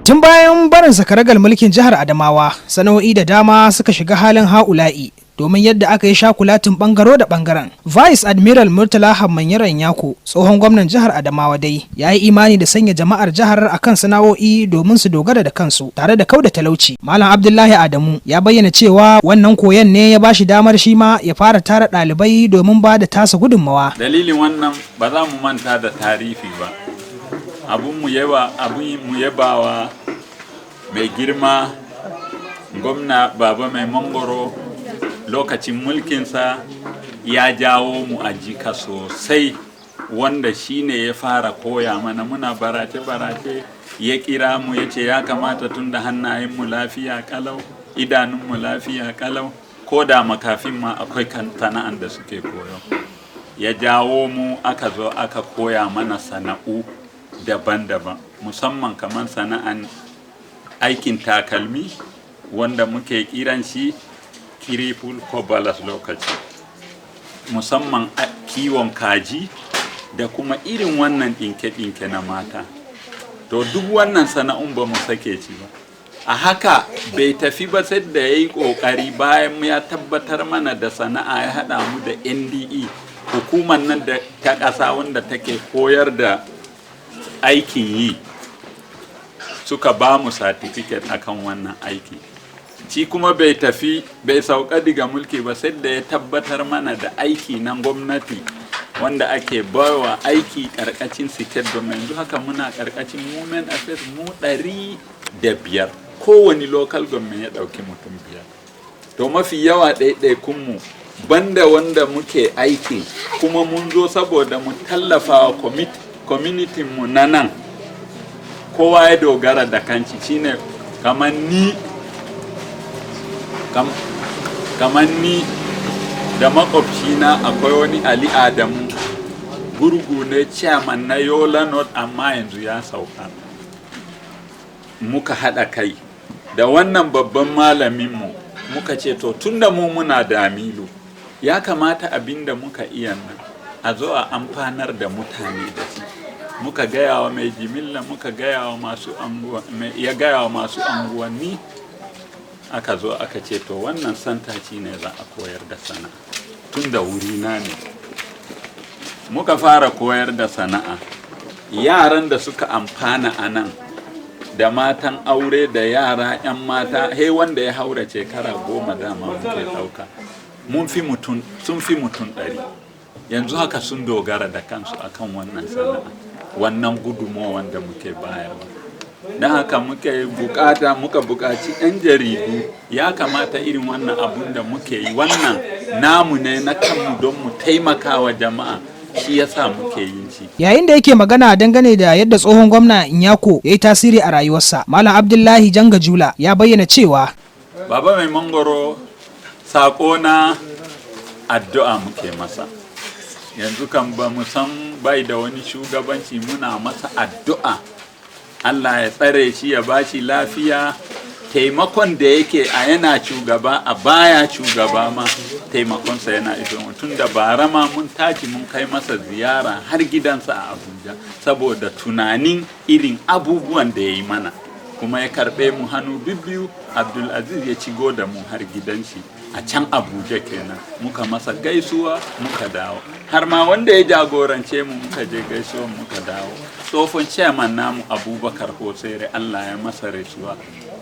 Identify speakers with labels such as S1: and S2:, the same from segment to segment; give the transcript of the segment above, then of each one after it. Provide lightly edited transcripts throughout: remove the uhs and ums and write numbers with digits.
S1: Tun bayan barin sakaragar mulkin jihar Adamawa, sana'o'i da dama suka shiga halin ha'ula'i domin yadda aka yi shakulatin bangaro da bangaren. Vice Admiral Murtala Hammanyaran Nyako, tsohon gwamnan jihar Adamawa dai, ya yi imani da sanya jama'ar jihar akan sana'o'i domin su dogara da kansu tare da kauda talauci. Malam Abdullahi Adamu ya bayyana cewa wannan koyon ne ya bashi damar shi ma ya fara tara ɗalibai domin ba da tasa gudunmawa.
S2: Dalilin wannan ba za mu manta da tarihi ba. Abun mu yabawa mai girma gwamna baba mai mangoro lokacin mulkinsa ya jawo mu a jika sosai, wanda shine ya fara koya mana. Muna barace ya kira mu ya ce ya kamata tun da hannayenmu lafiya kalau, idanunmu lafiya kalau, ko da makafin ma akwai sana'an da suke koyo. Ya jawo mu aka zo aka koya mana sana'u daban-daban, musamman kamar sana'an aikin takalmi wanda muke kiran shi kiriful ko balas lokaci, musamman kiwon kaji da kuma irin wannan ɗinke-ɗinke na mata. To duk wannan sana'un ba mu sake ci ba. A haka bai tafi ba sai da ya yi ƙoƙari bayan ya tabbatar mana da sana'a, ya haɗa mu da NDE, hukumar nan da ta ƙasa wanda take koyar da aikin yi, suka ba mu certificate akan wannan aiki. Shi kuma bai sauka daga mulki ba sai da ya tabbatar mana da aiki na gwamnati wanda ake bawa aiki karkashin state government. Yanzu haka muna karkashin women affairs mu 105, kowane local government ya dauki mutum 5. To mafi yawa ɗaiɗaikunmu banda wanda muke aiki kuma mun zo saboda mu tallafa wa community mu na nan, kowa ya dogara da kanci. Shine kamar ni da makwabcina akwai wani Ali Adamu, gurgu ne, chairman na Yola North, amma yanzu ya sauka. Muka haɗa kai da wannan babban malaminmu muka ce to tunda mu muna da Amilu, ya kamata abinda muka iya nan a zo a amfanar da mutane da shi. Muka gaya wa mai jimilla, muka gaya wa masu anguwanni, aka zo aka ce to wannan santaci ne za a koyar da sana'a. Tun da wurina ne muka fara koyar da sana'a. Yaran da suka amfana a nan da matan aure da yara 'yan mata, wanda ya haura shekara 10 dama muke ɗauka, sun fi mutum 100. Yanzu haka sun dogara da kansu akan wannan sana'a, wannan gudunmawa wanda muke bayarwa. Don haka muka buƙaci 'yan jaridu, ya kamata irin wannan abun da muke yi, wannan namu ne na kanmu don mu taimaka wa jama'a, shi yasa muke yin shi.
S1: Yayin da yake magana dangane da yadda tsohon gwamna Nyako ya yi tasiri a rayuwarsa, Malam Abdullahi Jangajula ya bayyana cewa
S2: baba mai mangoro sako na addu'a muke masa. Yanzu kan ba mu san bai da wani shugabanci, muna masa addu'a Allah ya tsare shi, ya bashi lafiya. Taimakon da yake a yana shugaba, a baya shugaba ma taimakonsa yana iso. Tun da bara ma mun tashi mun kai masa ziyara har gidansa a Abuja saboda tunanin irin abubuwan da ya yi mana, kuma ya karɓe mu hannu bibbiyu. Abdulaziz ya cigo da mu har gidan shi a can Abuja kenan, muka masa gaisuwa muka dawo, har ma wanda ya jagorance mu muka je gaisuwa muka dawo. Tsofon chairman namu Abubakar Hosere, Allah ya masa rasuwa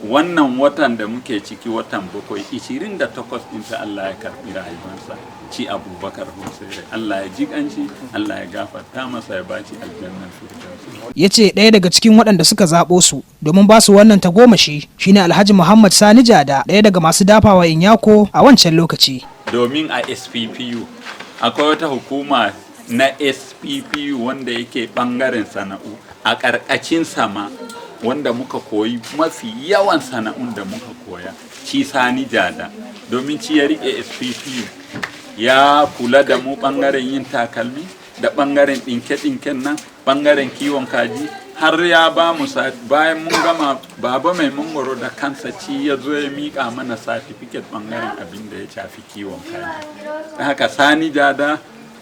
S2: wannan watan da muke ciki, watan 28 ɗinsa Allah ya karɓi rayuwarsa. Ci Abubakar Hosere, Allah ya ji kanshi, Allah ya gafarta masa, ya baci aljannar firdausi.
S1: Ya ce ɗaya daga cikin waɗanda suka zaɓo su domin ba su wannan tagomashi shine Alhaji Muhammad Sani Jada, ɗaya daga masu dafawa Nyako a wancan lokaci.
S2: Domin a SPPU akwai wata hukuma na SPPU wanda yake ɓangaren sana'u, a ƙarƙashin sama wanda muka koyi mafi yawan sana'un da muka koya, ci Sani Jada, domin ci ya riƙe SPPU, ya kula da mu ɓangaren yin takalmi da ɓangaren ɗinke-ɗinken nan, ɓangaren kiwon kaji, har ya ba mu bayan mun gama baba mai mangoro da kansa ci ya zo ya miƙa mana certificate ɓangaren abin da ya shafi kiwon kaji. Haka Sani Jada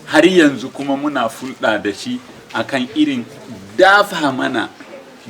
S2: har yanzu kuma muna fulɗa da shi akan irin dafa mana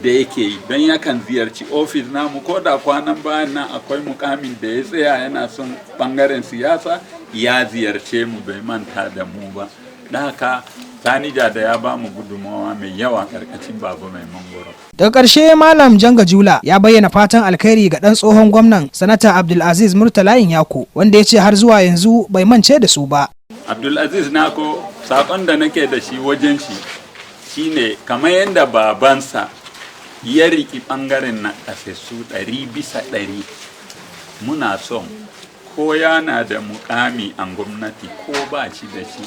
S2: da yake yi, don yakan ziyarci ofis namu, ko da kwanan bayan nan akwai mukamin da ya tsaya yana son bangaren siyasa ya ziyarce mu, bai manta da mu ba. Da haka Sani da ya ba mu gudunmawa mai yawa karkashin Baba Mai Mangoro.
S1: Daga ƙarshe Malam Janga Jula ya bayyana fatan alkhairi ga ɗan tsohon gwamnan Sanata Abdulaziz Murtala Nyako, wanda ya ce har zuwa yanzu bai mance da su ba.
S2: Abdulaziz Nyako, sakon da nake da shi wajen shi shine kamar yadda babansa ya riki bangaren na kasassu 100%, muna son ko yana da mukami a gwamnati ko ba shi da shi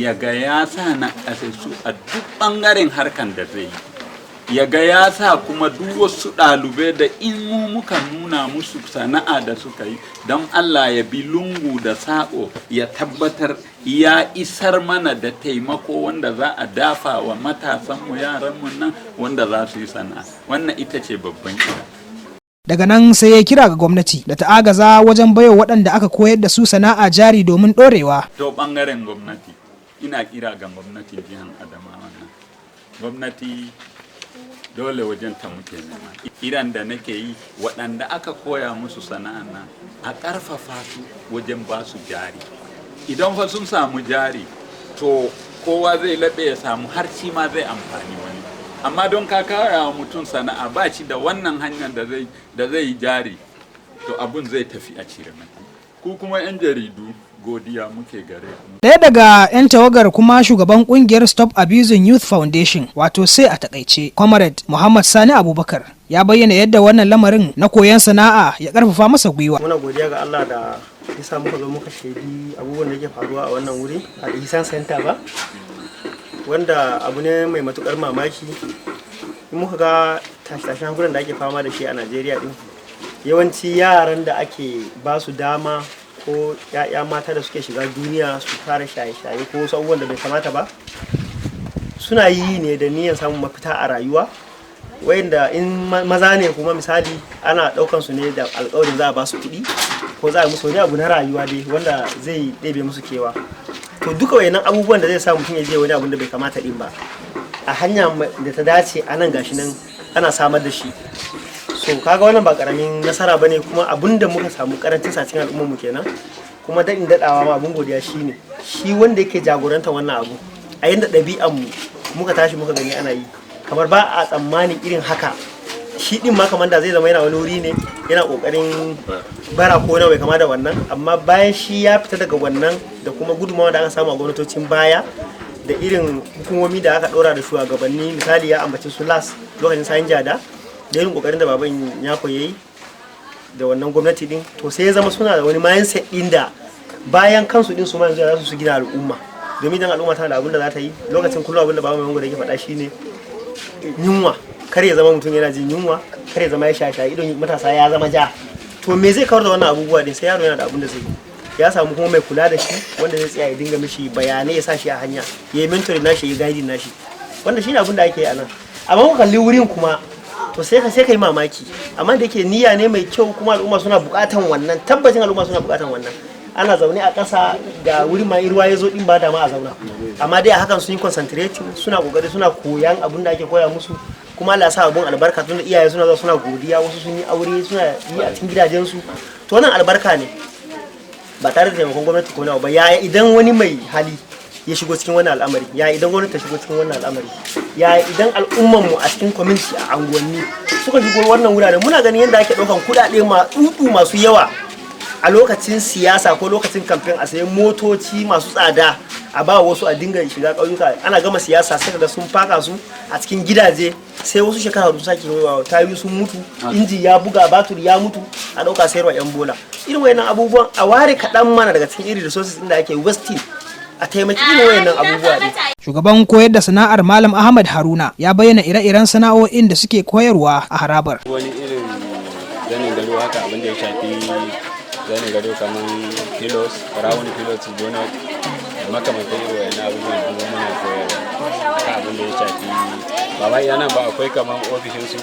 S2: ya ga ya sa na kasassu a duk bangaren harkan da zai yi, ya ga ya sa kuma duk wasu ɗalibai da in mu muka nuna musu sana'a da suka yi, don Allah ya bi lungu da saƙo ya tabbatar ya isar mana da taimako wanda za a dafa wa matasanmu, yaranmu nan wanda za su yi sana'a. Wannan ita ce babban kira.
S1: Daga nan sai ya kira ga gwamnati da ta agaza wajen baiwa waɗanda aka koyar da su sana'a jari domin ɗorewa.
S2: To ɓangaren gwamnati, ina kira ga gwamnatin jihar Adamawa nan. Gwamnati dole wajen ta muke nema. Iran da nake yi, waɗanda aka koya musu sana'an nan a ƙarfafa su wajen ba su jari. Idan fa sun samu jari, to kowa zai laɓe ya samu, har shi ma zai amfani wani. Amma don ka kawo mutum sana'a ba shi da wannan hanyar da zai yi jari, to abun zai tafi a cire mai. Ku kuma 'yan jaridu, godiya muke gare ku.
S1: Ɗaya daga 'yan tawagar kuma shugaban kungiyar Stop Abusing Youth Foundation, wato sai a takaice, Comrade Muhammad Sani Abubakar, ya bayyana yadda wannan lamarin na koyon sana'a ya karfafa masa gwiwa.
S3: Muna godiya ga Allah da ya sa muka zo muka shaidi abubuwan da yake faruwa a wannan wuri a Ihsan Center ba, wanda abu ne mai matukar mamaki. In muka ga tashi-tashin hankulan da ake fama da shi a Najeriya din, yawanci yaran da ake ba su dama ko ya'ya mata da suke shiga duniya su fara shaye-shaye ko wasu abubuwan da bai kamata ba, suna yi ne da niyyar samun mafita a rayuwa, wayanda in maza ne kuma misali ana daukan su ne da alƙawarin za a ba su kuɗi ko za a musu wani abu na rayuwa dai wanda zai ɗebe musu kewa. To duka wayannan abubuwan da zai sa mutum ya je wani abu da bai kamata din ba, a hanya da ta dace a nan gashi nan ana samar da shi. So kaga wannan ba karamin nasara bane, kuma abinda muka samu karancin sa cikin al'ummar mu kenan. Kuma daɗin daɗawa ma abin godiya shine shi wanda yake jagoranta wannan abu, a yanda ɗabi'an mu muka tashi muka gani ana yi, kamar ba a tsammanin irin haka. Shi din ma kamar da zai zama yana wani wuri ne yana kokarin bara ko na bai kama da wannan, amma bayan shi ya fita daga wannan da kuma gudunmawa da aka samu a gwamnatocin baya da irin hukumomi da aka ɗora da shugabanni, misali ya ambaci su las lokacin sayin jada, da irin kokarin da baban Nyako yayi da wannan gwamnati din, to sai ya zama suna da wani mindset din da bayan kansu din su ma yanzu za su gina al'umma, domin dan al'umma tana da abin da za ta yi. Lokacin kullum abin da baban Nyako yake faɗa shine yunwa, kar ya zama mutum yana jin yunwa, kar ya zama ya shaye idon matasa ya zama ja. To me zai kawar da wannan abubuwa din? Sai yaro yana da abin da zai yi, ya samu kuma mai kula da shi wanda zai tsaya ya dinga mishi bayanai, ya sa shi a hanya, ya yi mentoring nashi, ya guiding nashi, wanda shine abin da ake yi a nan. Amma mu kalli wurin kuma, to sai ka yi mamaki, amma da yake niyya ne mai kyau, kuma al'umma suna bukatan wannan, tabbacin al'umma suna bukatan wannan. Ana zaune a ƙasa ga wurin ma ruwa ya zo din ba dama a zauna, amma dai a hakan sun yi concentrating, suna kokari, suna koyan abin da ake koya musu, kuma Allah ya sa abun albarka, tun da iyaye suna zuwa suna godiya, wasu sun yi aure suna yi a cikin gidajensu. To wannan albarka ne, ba tare da taimakon gwamnati ko nawa ba. Yaya idan wani mai hali ya shigo cikin wannan al'amari, ya idan gwamnati ta shigo cikin wannan al'amari, ya idan al'umman mu a cikin community a anguwanni suka shigo wannan wuraren, muna ganin yadda ake ɗaukan kuɗaɗe masu yawa a lokacin siyasa ko lokacin kamfen, a sayan motoci masu tsada a ba wasu a dinga shiga ƙauyuka, ana gama siyasa sai kaga sun faka su a cikin gidaje, sai wasu shekara su sake wayewa, tayoyi sun mutu, inji ya buga, batur ya mutu, a ɗauka sayarwa 'yan bola. Irin wayannan abubuwan a ware kaɗan mana daga cikin irin resources inda ake wasting, a taimaki irin wayannan abubuwa ne.
S1: Shugaban koyar da sana'ar Malam Ahmad Haruna ya bayyana ire-iren sana'o'in da suke koyarwa a harabar.
S4: Wani irin zanin gado haka, abin da ya shafi zanin gado kamar pilos, rawun pilos, donut da makamantar irin wayannan abubuwan da muna koyarwa. Haka abin da ya shafi ba ma yana ba, akwai kamar ofishinsu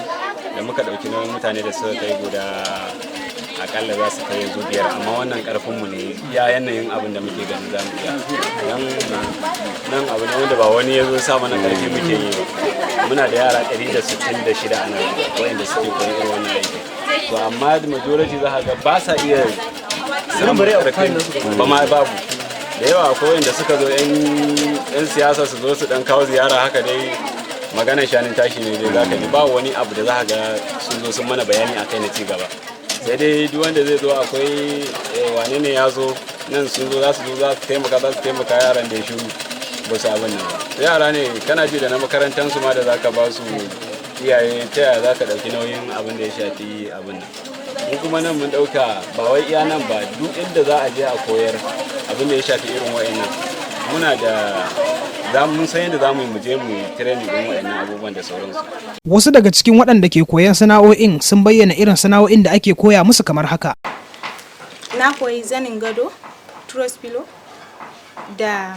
S4: da muka ɗauki nauyin mutane da suka kai guda akalla za su kai yanzu 5 amma wannan karfinmu ne ya yanayin abin da muke ganin za mu iya nan abu ne wanda ba wani ya zo sa mana karfi muke yi ba. Muna da yara 166 a nan wanda suke koyi irin wannan aiki to amma da majority za ka ga ba sa iya samun karfi ba ma babu da yawa akwai wanda suka zo 'yan siyasa su zo su dan kawo ziyara haka dai maganar shanin tashi ne dai zaka ji ba wani abu da za ga sun zo sun mana bayani akai na ci gaba sai dai duk wanda zai zo akwai wane ne ya zo nan sun zo za su taimaka yaran da ya shiru ba su abin nan yara ne kana ji da na makarantar su ma da zaka ba su iyaye ta yaya zaka dauki nauyin abin da ya shafi abin nan mu kuma nan mun dauka ba wai iya nan ba duk inda za a je a koyar abin da ya shafi irin wa'annan muna da mun san yadda za mu yi mu je mu training din wa'annan abubuwan da sauransu.
S1: Wasu daga cikin waɗanda ke koyan sana'o'in sun bayyana irin sana'o'in da ake koya musu kamar haka.
S5: Na koyi zanin gado, truss pillow da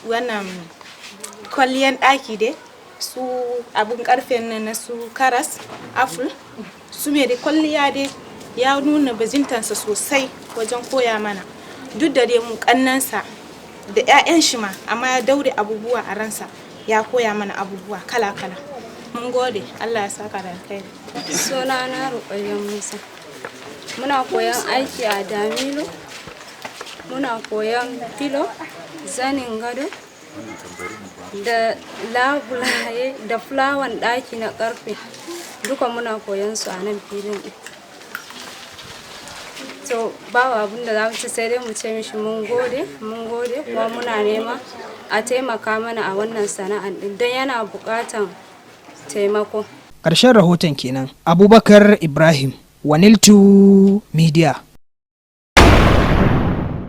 S5: wannan kwalliyan ɗaki dai su abun karfen nan na su karas, apple su mai da kwalliya dai ya nuna bajintansa sosai wajen koya mana duk da dai mu kannansa da 'ya'yan shi ma amma ya daure abubuwa a ransa ya koya mana abubuwa kala-kala. Mun gode, Allah ya saka da alkhairi.
S6: Suna na Ruƙayyar Musa. Muna koyan aiki a Damilo. Muna koyan filo, zanin gado da labulaye da fulawan ɗaki na ƙarfe. Duka muna koyan su a nan filin. To babu abin da za mu ci sai dai mu ce mishi mun gode kuma muna nema a taimaka mana a wannan sana'an din don yana buƙatan taimako.
S1: Ƙarshen rahoton kenan. Abubakar Ibrahim, Waniltu Media.